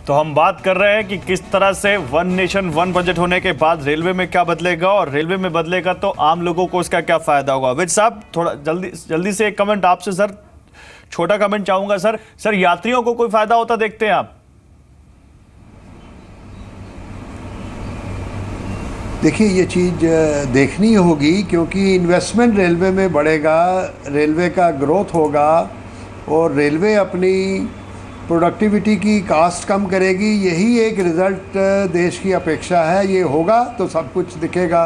तो हम बात कर रहे हैं कि किस तरह से वन नेशन वन बजट होने के बाद रेलवे में क्या बदलेगा, और रेलवे में बदलेगा तो आम लोगों को इसका क्या फायदा होगा। विज साहब, थोड़ा जल्दी से एक कमेंट आपसे सर, छोटा कमेंट चाहूंगा सर। सर, यात्रियों को कोई फायदा होता देखते हैं आप? देखिए, ये चीज़ देखनी होगी क्योंकि इन्वेस्टमेंट रेलवे में बढ़ेगा, रेलवे का ग्रोथ होगा और रेलवे अपनी प्रोडक्टिविटी की कास्ट कम करेगी। यही एक रिज़ल्ट देश की अपेक्षा है। ये होगा तो सब कुछ दिखेगा,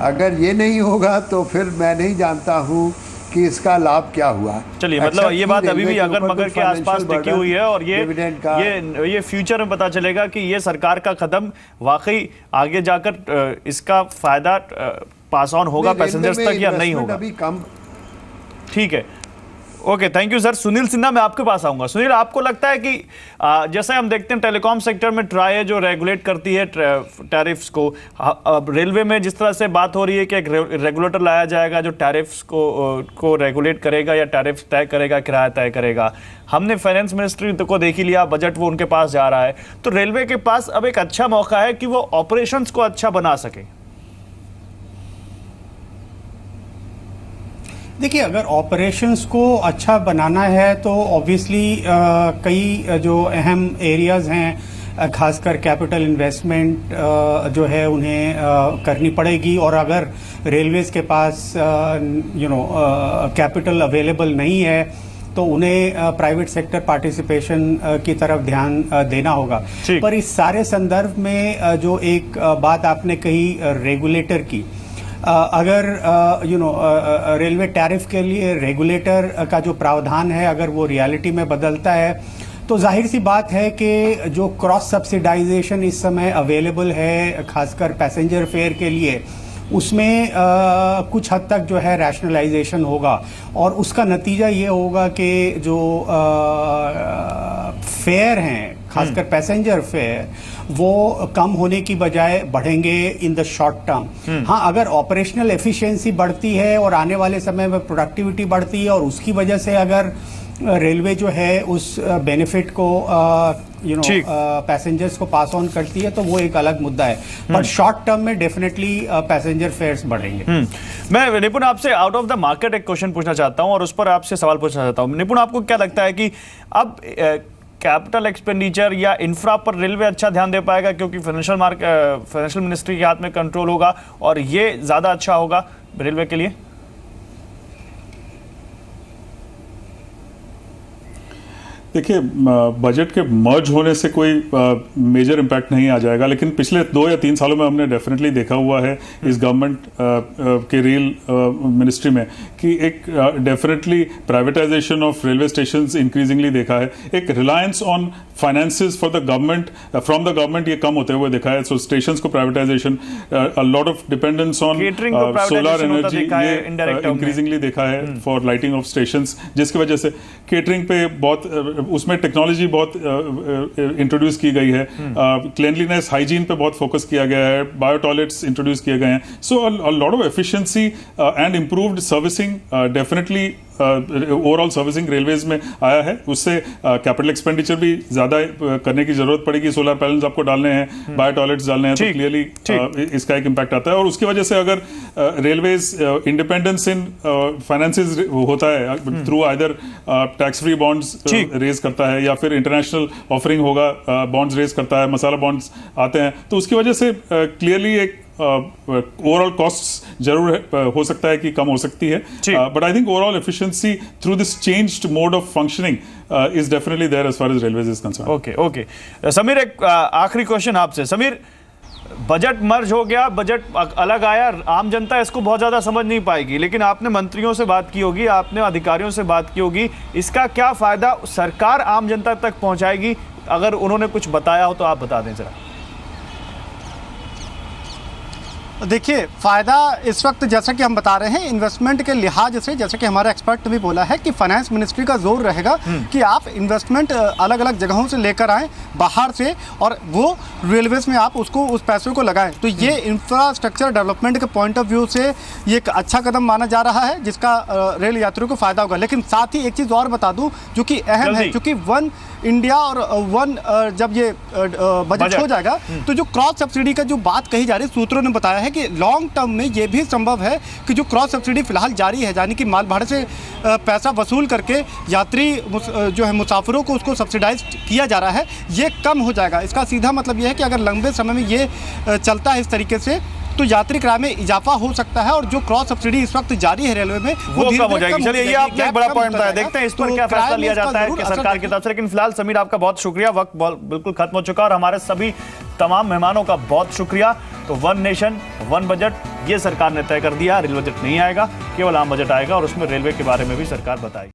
अगर ये नहीं होगा तो फिर मैं नहीं जानता हूँ कि इसका लाभ क्या हुआ। चलिए, मतलब ये बात अभी भी अगर मगर के आसपास टिकी हुई है, और ये फ्यूचर में पता चलेगा कि ये सरकार का कदम वाकई आगे जाकर इसका फायदा पास ऑन होगा पैसेंजर्स तक या नहीं होगा। अभी कम। ठीक है, okay, thank you sir. Sunil Sinha, मैं आपके पास आऊंगा। सुनील, आपको लगता है कि जैसे हम देखते हैं टेलीकॉम सेक्टर में ट्राई है जो रेगुलेट करती है टैरिफ्स को, रेलवे में जिस तरह से बात हो रही है कि एक रेगुलेटर लाया जाएगा जो टैरिफ्स को रेगुलेट करेगा या टैरिफ तय करेगा, किराया तय करेगा। हमने फाइनेंस मिनिस्ट्री को देख ही लिया, बजट वो उनके पास जा रहा है, तो रेलवे के पास अब एक अच्छा मौका है कि वो ऑपरेशंस को अच्छा बना सके। देखिए, अगर ऑपरेशंस को अच्छा बनाना है तो ऑब्वियसली कई जो अहम एरियाज़ हैं, खासकर कैपिटल इन्वेस्टमेंट जो है उन्हें करनी पड़ेगी। और अगर रेलवेज़ के पास कैपिटल अवेलेबल नहीं है तो उन्हें प्राइवेट सेक्टर पार्टिसिपेशन की तरफ ध्यान देना होगा। पर इस सारे संदर्भ में जो एक बात आपने कही रेगुलेटर की, अगर रेलवे टैरिफ के लिए रेगुलेटर का जो प्रावधान है अगर वो रियलिटी में बदलता है तो जाहिर सी बात है कि जो क्रॉस सब्सिडाइजेशन इस समय अवेलेबल है खासकर पैसेंजर फेयर के लिए, उसमें कुछ हद तक जो है रैशनलाइजेशन होगा और उसका नतीजा ये होगा कि जो फेयर हैं खासकर पैसेंजर फेयर वो कम होने की बजाय बढ़ेंगे इन द शॉर्ट टर्म। हाँ, अगर ऑपरेशनल एफिशिएंसी बढ़ती है और आने वाले समय में प्रोडक्टिविटी बढ़ती है और उसकी वजह से अगर रेलवे जो है उस बेनिफिट को पैसेंजर्स को पास ऑन करती है तो वो एक अलग मुद्दा है, पर शॉर्ट टर्म में डेफिनेटली पैसेंजर फेयर्स बढ़ेंगे। मैं निपुण आपसे आउट ऑफ द मार्केट एक क्वेश्चन पूछना चाहता हूं और उस पर आपसे सवाल पूछना चाहता हूं। निपुण, आपको क्या लगता है कि अब कैपिटल एक्सपेंडिचर या इंफ्रा पर रेलवे अच्छा ध्यान दे पाएगा क्योंकि फाइनेंशियल मिनिस्ट्री के हाथ में कंट्रोल होगा और ये ज्यादा अच्छा होगा रेलवे के लिए? देखिए, बजट के मर्ज होने से कोई मेजर इम्पैक्ट नहीं आ जाएगा, लेकिन पिछले 2 या 3 सालों में हमने डेफिनेटली देखा हुआ है इस गवर्नमेंट के रेल मिनिस्ट्री में कि एक definitely privatisation of railway stations increasingly देखा है। एक reliance on finances for the government from the government ये कम होते हुए देखा है। सो स्टेशंस को privatisation, a lot of dependence on solar energy ये इंक्रीजिंगली देखा है फॉर लाइटिंग ऑफ स्टेशंस, जिसकी वजह से केटरिंग पे बहुत उसमें टेक्नोलॉजी बहुत इंट्रोड्यूस की गई है। क्लीनलीनेस, हाइजीन पे बहुत फोकस किया गया है। बायो टॉयलेट्स इंट्रोड्यूस किए गए हैं। So a lot of efficiency and improved servicing definitely overall servicing railways में आया है। उससे कैपिटल एक्सपेंडिचर भी ज़्यादा करने की जरूरत पड़ेगी। सोलर पैनल्स आपको डालने हैं, बायो टॉयलेट्स डालने हैं, तो क्लियरली इसका एक इम्पैक्ट आता है। और उसकी वजह से अगर रेलवेज इंडिपेंडेंस इन फाइनेंसेस होता है through either tax free bonds raise करता है या फिर इंटरनेशनल ऑफरिंग होगा, बॉन्ड्स रेज करता है, मसाला बॉन्ड्स आते हैं, तो उसकी वजह से क्लियरली एक ओवरऑल कॉस्ट्स जरूर हो सकता है कि कम हो सकती है, but I think overall efficiency through this changed mode of functioning is definitely there as far as railways is concern. Okay Sameer, एक आखिरी क्वेश्चन आपसे। समीर, बजट मर्ज हो गया, बजट अलग आया, आम जनता इसको बहुत ज़्यादा समझ नहीं पाएगी, लेकिन आपने मंत्रियों से बात की होगी, आपने अधिकारियों से बात की होगी, इसका क्या फ़ायदा सरकार आम जनता तक पहुंचाएगी? अगर उन्होंने कुछ बताया हो तो आप बता दें ज़रा। देखिए, फ़ायदा इस वक्त जैसा कि हम बता रहे हैं इन्वेस्टमेंट के लिहाज से, जैसे कि हमारा एक्सपर्ट ने भी बोला है कि फाइनेंस मिनिस्ट्री का जोर रहेगा कि आप इन्वेस्टमेंट अलग अलग जगहों से लेकर आएँ बाहर से और वो रेलवेज़ में आप उसको उस पैसों को लगाएं। तो ये इंफ्रास्ट्रक्चर डेवलपमेंट के पॉइंट ऑफ व्यू से ये एक अच्छा कदम माना जा रहा है जिसका रेल यात्रियों को फ़ायदा होगा। लेकिन साथ ही एक चीज़ और बता दूँ जो कि अहम है, क्योंकि वन इंडिया और वन जब ये बजट हो जाएगा तो जो क्रॉस सब्सिडी का जो बात कही जा रही है, सूत्रों ने बताया है कि लॉन्ग टर्म में ये भी संभव है कि जो क्रॉस सब्सिडी फिलहाल जारी है, यानी कि माल भाड़े से पैसा वसूल करके यात्री जो है मुसाफिरों को उसको सब्सिडाइज किया जा रहा है, ये कम हो जाएगा। इसका सीधा मतलब ये है कि अगर लंबे समय में ये चलता है इस तरीके से तो यात्री किराए में इजाफा हो सकता है और जो क्रॉस सब्सिडी इस वक्त जारी है रेलवे में वो कम हो जाएगी। चलिए, ये आपने एक बड़ा पॉइंट बताया, देखते हैं इस पर क्या फैसला लिया जाता है कि सरकार की तरफ से। लेकिन फिलहाल समीर, आपका बहुत शुक्रिया, वक्त बिल्कुल खत्म हो चुका और हमारे सभी तमाम मेहमानों का बहुत शुक्रिया। तो वन नेशन वन बजट ये सरकार ने तय कर दिया, रेल बजट नहीं आएगा, केवल आम बजट आएगा और उसमें रेलवे के बारे में भी सरकार बताएगी।